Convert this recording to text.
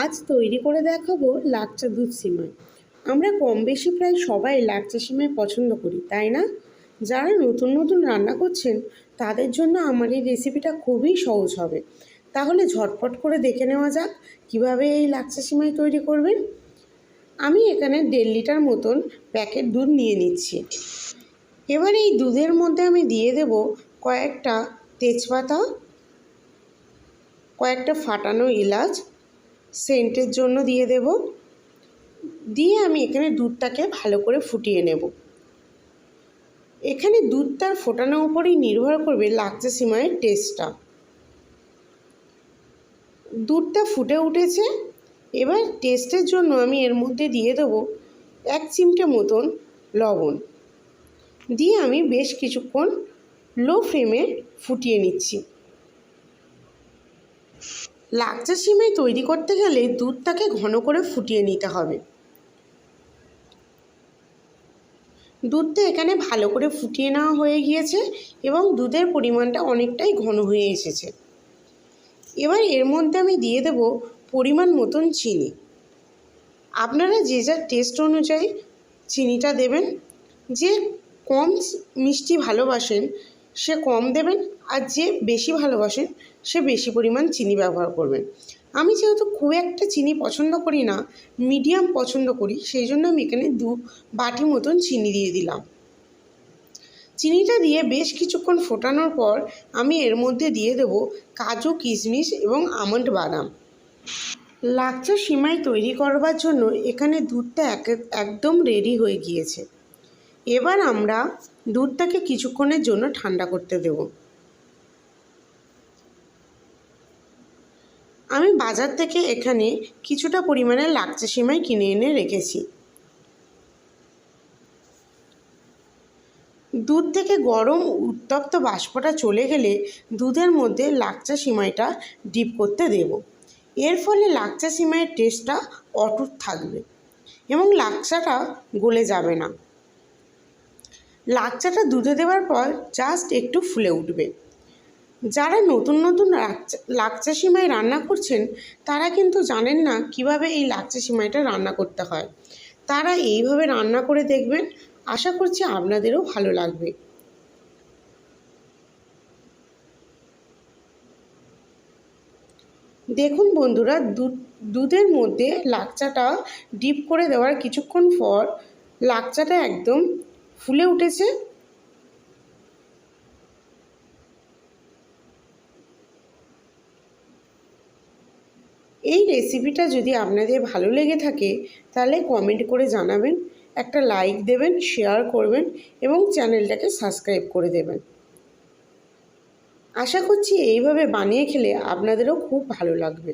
আজ তৈরি করে দেখাবো লাচ্চা দুধ সিমাই। আমরা কম বেশি প্রায় সবাই লাচ্চা সিমাই পছন্দ করি, তাই না? যারা নতুন নতুন রান্না করছেন তাদের জন্য আমার এই রেসিপিটা খুবই সহজ হবে। তাহলে ঝটপট করে দেখে নেওয়া যাক কিভাবে এই লাচ্চা সিমাই তৈরি করবেন। আমি এখানে 1.5 লিটার মতন প্যাকেট দুধ নিয়ে নিচ্ছি। এবার এই দুধের মধ্যে আমি দিয়ে দেব কয়েকটা তেজপাতা, কয়েকটা ফাটানো এলাচ, সেন্টের জন্য দিয়ে দেব। দিয়ে আমি এখানে দুধটাকে ভালো করে ফুটিয়ে নেব। এখানে দুধটার ফোটানোর উপরেই নির্ভর করবে লাচ্চা সিমাইয়ের টেস্টটা। দুধটা ফুটে উঠেছে। এবার টেস্টের জন্য আমি এর মধ্যে দিয়ে দেবো 1 চিমটে মতন লবণ। দিয়ে আমি বেশ কিছুক্ষণ লো ফ্লেমে ফুটিয়ে নিচ্ছি। লাচ্চা সিমাই তৈরি করতে গেলে দুধটাকে ঘন করে ফুটিয়ে নিতে হবে। দুধটা এখানে ভালো করে ফুটিয়ে নেওয়া হয়ে গিয়েছে এবং দুধের পরিমাণটা অনেকটাই ঘন হয়ে এসেছে। এবার এর মধ্যে আমি দিয়ে দেব পরিমাণ মতন চিনি। আপনারা যে যার টেস্ট অনুযায়ী চিনিটা দেবেন। যে কম মিষ্টি ভালোবাসেন সে কম দেবেন, আর যে বেশি ভালোবাসেন সে বেশি পরিমাণ চিনি ব্যবহার করবেন। আমি যেহেতু খুব একটা চিনি পছন্দ করি না, মিডিয়াম পছন্দ করি, সেই জন্য আমি এখানে 2 বাটি মতন চিনি দিয়ে দিলাম। চিনিটা দিয়ে বেশ কিছুক্ষণ ফোটানোর পর আমি এর মধ্যে দিয়ে দেব কাজু, কিশমিশ এবং আমন্ড বাদাম। লাচ্চা সিমাই তৈরি করবার জন্য এখানে দুধটা একদম রেডি হয়ে গিয়েছে। এবার আমরা দুধটাকে কিছুক্ষণের জন্য ঠান্ডা করতে দেব। আমি বাজার থেকে এখানে কিছুটা পরিমাণে লাচ্চা সিমাই কিনে এনে রেখেছি। দুধ থেকে গরম উত্তপ্ত বাষ্পটা চলে গেলে দুধের মধ্যে লাচ্চা সিমাইটা ডিপ করতে দেব। এর ফলে লাচ্চা সিমাইয়ের টেস্টটা অটুট থাকবে এবং লাচ্চাটা গলে যাবে না। লাচ্চাটা দুধে দেওয়ার পর জাস্ট একটু ফুলে উঠবে। যারা নতুন নতুন লাচ্চা সিমাই রান্না করছেন তারা কিন্তু জানেন না কিভাবে এই লাচ্চা সিমাইটা রান্না করতে হয়। তারা এইভাবে রান্না করে দেখবেন, আশা করছি আপনাদেরও ভালো লাগবে। দেখুন বন্ধুরা, দুধের মধ্যে লাচ্চাটা ডিপ করে দেওয়ার কিছুক্ষণ পর লাচ্চাটা একদম ফুলে উঠেছে। এই রেসিপিটা যদি আপনাদের ভালো লেগে থাকে তাহলে কমেন্ট করে জানাবেন, একটা লাইক দেবেন, শেয়ার করবেন এবং চ্যানেলটাকে সাবস্ক্রাইব করে দেবেন। আশা করছি এইভাবে বানিয়ে খেলে আপনাদেরও খুব ভালো লাগবে।